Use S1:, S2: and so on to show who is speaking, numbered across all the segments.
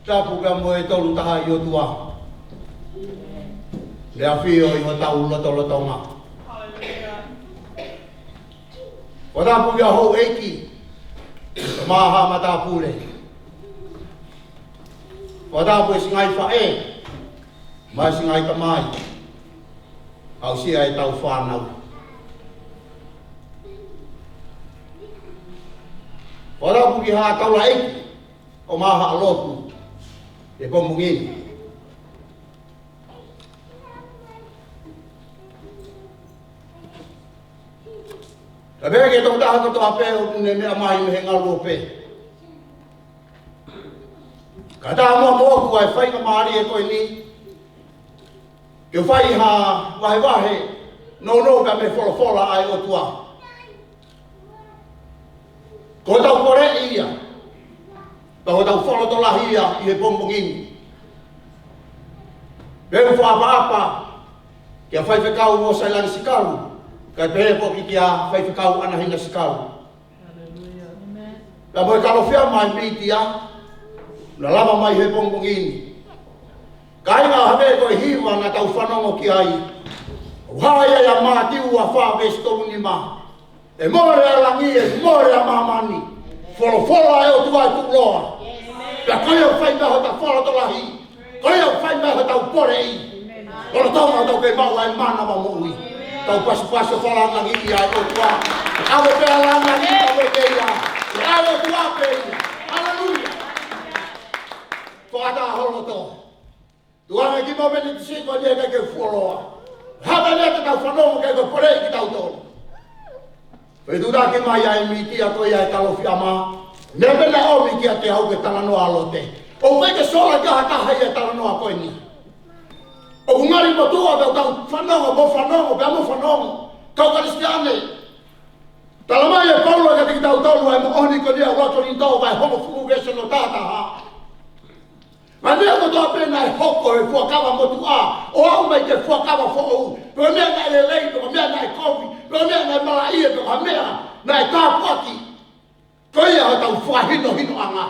S1: tapu ka mo e tolu taha i o tua. Le afio i o tau lotonga. O tapu ia hou eiki. Maha mata pule. O tapu e singai whae. Ma singai ka mai. Au sia e tau whanau. O tapu ki haa taula eiki. O maha alotu. E pomungini. Ka bea ke tau taha koto ape o ne mea mai me he ngalu ope. Ka taha mua moku ai whai ka maari e koe ni. Ke whai ha wahe wahe no ka me wholofola ai o tua. Ko tau kore ia. Ko tau wholo to lahi ia i he pompongini. Bea whaapa ke whai whekau o sailan sikaru. Ka pehe po ki kia whai whekau ana hina sikaru. La moe kalofia mai mitia. Na lama mai he pompongini. Ka inga hawe koe hiwa na tau whanongo ki ai. Whaia ya mātiu a whāwes tonu ni mā. E more a langi e more a mamani. Wholofola e o tuai tuloa. Pea koe au whai meho ta wholo to lahi. Koe au whai meho tau pore i. Kono tonga tau kei maua e mana wa mui. Tau pasu whala langi i ai o tua. Awe pea langi i awe keia. Awe tua pei. Hallelujah. Whakata holo to. Tuanga ki mo meni tisi ko ni e ke wholoa. Haba ni te tau whanongo ke ko pore i ki tau tonu. Pei tu dake mai ai miti a toi ai talofi ama. Nebe na omi ki a te hau ke talanoa alote. O weke sola kaha kaha i e talanoa koe ni. O ngari mo tua veo tau whanongo, pea mo whanongo. Kau karistiane. Talamai e paulo e ki tau tolu ai mo ohni ko nia roto ni tau vai homo fumu vese no tataha. Ma nea ko toa pena e hoko e fuakawa motu a. O au mai ke fuakawa fo ou. Pero mea na elelei, pero mea na e kofi. Pero mea na e malaia, pero mea na e kāpuaki. Koe ia ho tau fuahino hino anga.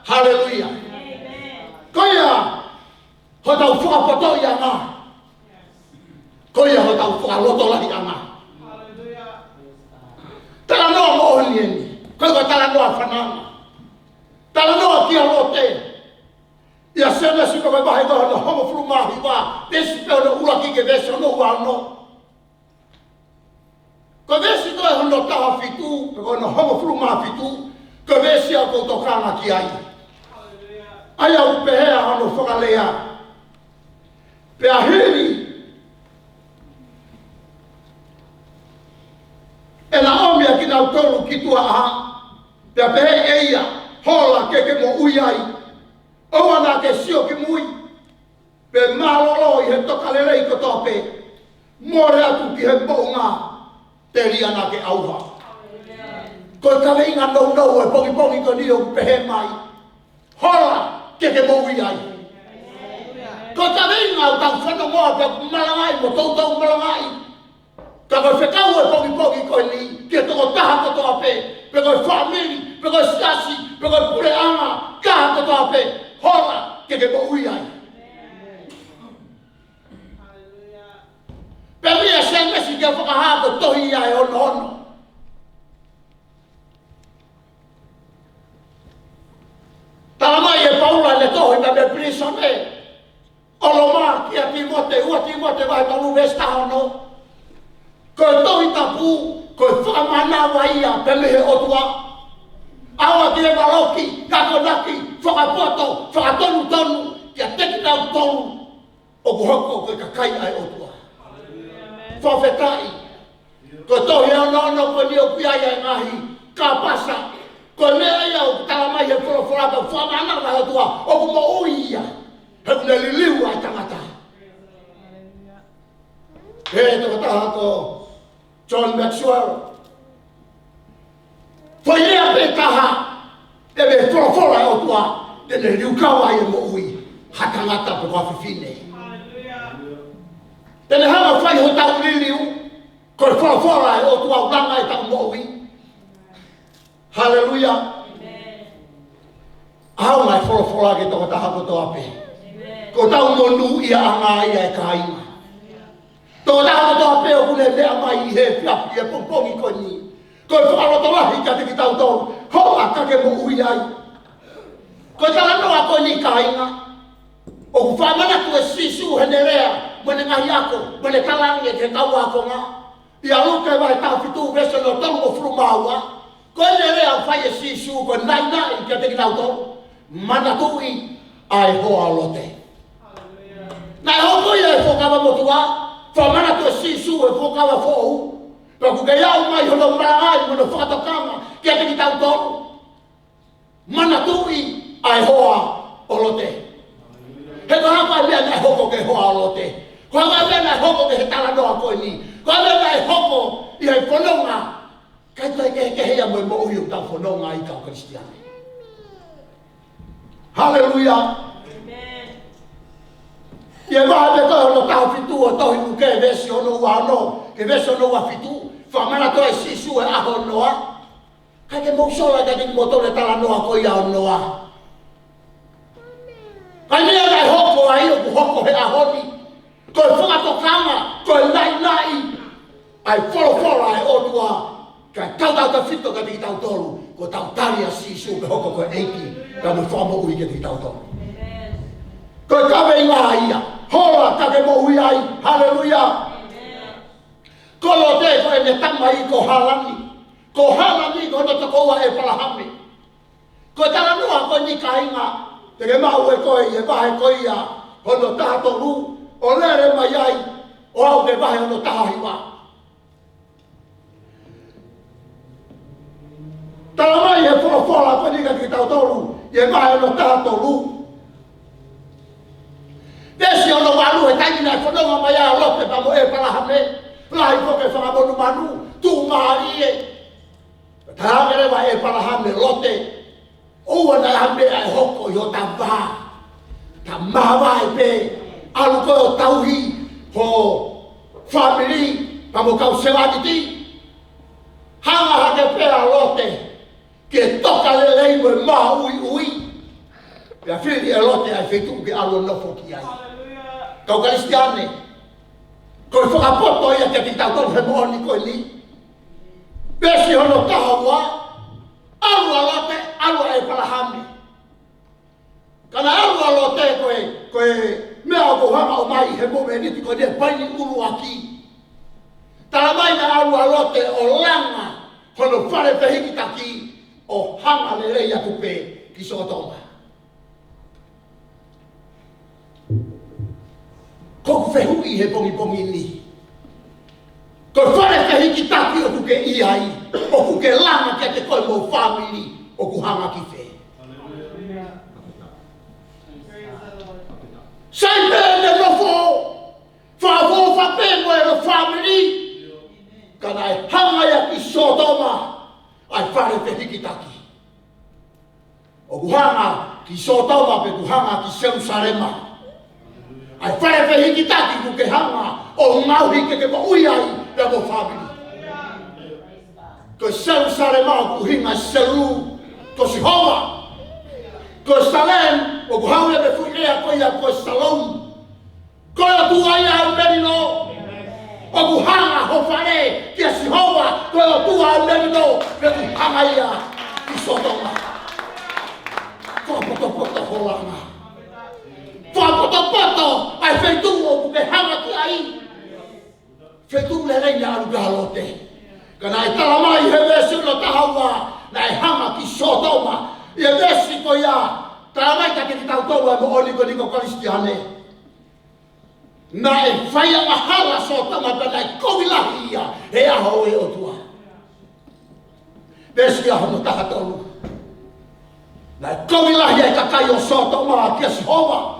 S1: Hallelujah. Koe ia ho tau fuapotoi anga. Koe ia ho tau fualoto lahi anga. Tala noa mo ohni eni. Koe koe tala noa whananga. Tala noa kia lote. Ia sena si koe wahe koe no homo flu mahi wa. Desi peo no ula kike vese no ua no. Koe vesi koe hono taha fitu. Koe no homo flu mahi fitu. Koe vesi a koe tokana ki ai. Ai au pehea hono whakalea. Pea hiri. E na omia ki nau tolu ki tua aha. Pea pehe eia. Hola ke mo ui ai. Oa na ke sio ki mui. Pe malolo i he tokalelei ko tope. More atu ki he bounga. Te ria na ke auha. Koe kale inga nou e pongi ko ni o pehe mai. Hola ke mo ui ai. Koe kale inga o tau whano moa pe malangai mo tau malangai. Ka koe whekau e pongi ko ni. Ke toko taha ko tope. Pe koe whamiri. Pe koe siasi. Pe koe pure anga. Kaha ko tope. Hola ke mo ui ai. Pe mea sengesi ke whakaha ko tohi ai ono. Talamai e paula le tohi na me prisone. Oloma ki a Timote, ua Timote vai tolu vesta hono. Koe tohi tapu, koe whakamana wa ia pe mehe otua. Awa ki e maloki, kakonaki, whakapoto, whakatonu, ki a teki nau tonu. O kuhoko koe kakai ai otua. Whawhetai. Koe tohi ono koe ni o piai ai ngahi, ka pasa. Koe mea ia o talamai he whoroforaka, whamana wa otua, o kumo ui ia. He kune liliu ai tangata. He toko taha ko John Maxwell. Foi lea pe taha, e me whorofora e otua, tene riukawa e mo ui, hatangata pe kwa whiwhine. Tene hanga whai ho tau liliu, koe whorofora e otua utanga e tau mo ui. Hallelujah. Au mai wholofola ke toko taha ko toa pe. Ko tau monu ia anga ia e kainga. Toko taha ko toa pe o kune mea mai I he whiapi e pompongi ko ni. Ko e whakaroto wahi ka te ki tau tau. Hoa kake mo ui ai. Ko tala noa ko ni kainga. O ku whamana ku e sisu he nerea. Mene ngahi ako. Mene talangi e te tau ako nga. Ia luka e vai tau fitu vese no tolu o frumaua. Ko e nerea whai e sisu ko nai nai ka te ki tau tau. Mana tui ai hoa lote. Nai hoko ia e whokawa motua. Whamana tu e sisu e whokawa whou. Pero ku ke iau mai hono marangai mono whakatokanga kia te ki tau tolu. Mana tui ai hoa o lote. He ko hapa mea nai hoko ke hoa o lote. Ko hapa mea nai hoko ke he tala noa koe ni. Ko hapa mea nai hoko I hei whanonga. Kai toi ke hea mo mo uiu tau whanonga I kau Kristiane. Hallelujah. Ia maha me koe hono tau fitu o tohi uke e vesi hono ua hono. Ke vesi hono ua fitu. Whamana toi sisu e aho noa. Kai ke mousola ka tiki motole tala noa ko ia o noa. Kai mea nai hoko ai o ku hoko he ahoni. Koe whakatokanga, koe nai nai. Ai wholo ai o tua. Kai tau ka fito ka tiki tau tolu. Ko tau taria sisu ke hoko koe eiki. Ka me whamo ui ke tiki tau tolu. Koe kawe inga ia. Hola kake mo ui ai. Hallelujah. Kolo te koe me tama I ko halani. Ko halani ko no tokoua e palahame. Koe tala noa koe ni kainga. Te ke mau e koe I e vahe koe ia. Hono taha toru. O lere mai ai. O au ke vahe hono taha hiwa. Tala mai e wholofola koe ni ka ki tau toru. I e vahe hono taha toru. Desi ono walu he taingi nai whanonga mai a lope pa mo e palahame. Lahi koke whangamonu manu. Tu mahari e. Tahangere wa e palahame lote. Oua nai hame ai hoko I o ta wā. Ta mawa e pe. Alu koe o tauhi. Ho family. Pa mo kau sewaniti. Hanga hake pea lote. Ke toka lelei mo e maha ui ui. Pea whiri e lote ai whetu ke alu nofo ki ai. Kau Kristiane. Koe whakapoto ia te ki tau tolu he mooni koe ni. Besi hono taha ua. Alu a lote, alu a e palahame. Kana alu a lote koe mea o hanga o mai he mome niti koe ne paini uru aki. Tala mai na alu a lote o langa hono whare pehiki taki o hanga le rei atu pe ki sotonga. Koku whehui he pongi ni. Ko whare whehiki taki o kuke iai. O kuke langa kia te koe mo family. O ku hanga ki whe. Sai pēne nofo. Whafo whape mo e no family. Kana e hanga ia ki Sodoma. Ai whare whehiki taki. O ku hanga ki Sodoma pe ku hanga ki Jerusalema. Ai whare whehiki taki ku ke hanga o ngauhi ke mo ui ai ia mo family. Ko Jerusalema ku hinga Seru ko Sihova. Ko Salem o ku haure me fui ea ko ia ko Salom. Ko ia tu ai au merino. O ku hanga ho whare kia Sihova. Ko ia tu au merino me ku hanga ia ki Sodoma. Ko poto holanga. Poto, ai whaitu o kuke hanga ki ai. Whaitu le reina alu galote. Kana ai talamai he vesi no tahaua, na ai hanga ki Sodoma. Ia vesi ko ia, talamai ka ki tau tau e mo oli ko niko Kristiane. Na e whaia mahala Sodoma ka na e kowilahi ia, he aho e o tua. Vesi aho no taha tolu. Na e kowilahi e kakai o Sodoma kia Sihova.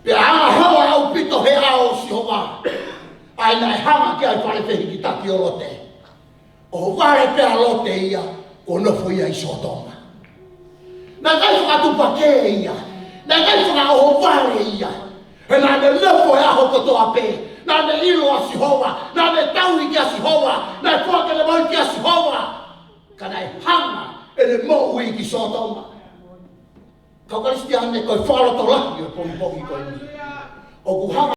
S1: Pea hanga hawa au pito he ao Sihova. Ai nai hanga ki ai whare whehiki taki o lote. O whare pea lote ia, o nofo ia I Sodoma. Na kai whakatupa ke ia. Na kai whakaoho whare ia. He nā ne nofo e aho kotoa pe. Nā ne ilo a Sihova. Nā ne tauri ki a Sihova. Nā e whakele moi ki a Sihova. Ka nai hanga e le mo ui ki Sodoma. Kaukaristi ane koe whaara to lahi o pomi poki koe ni. O ku hanga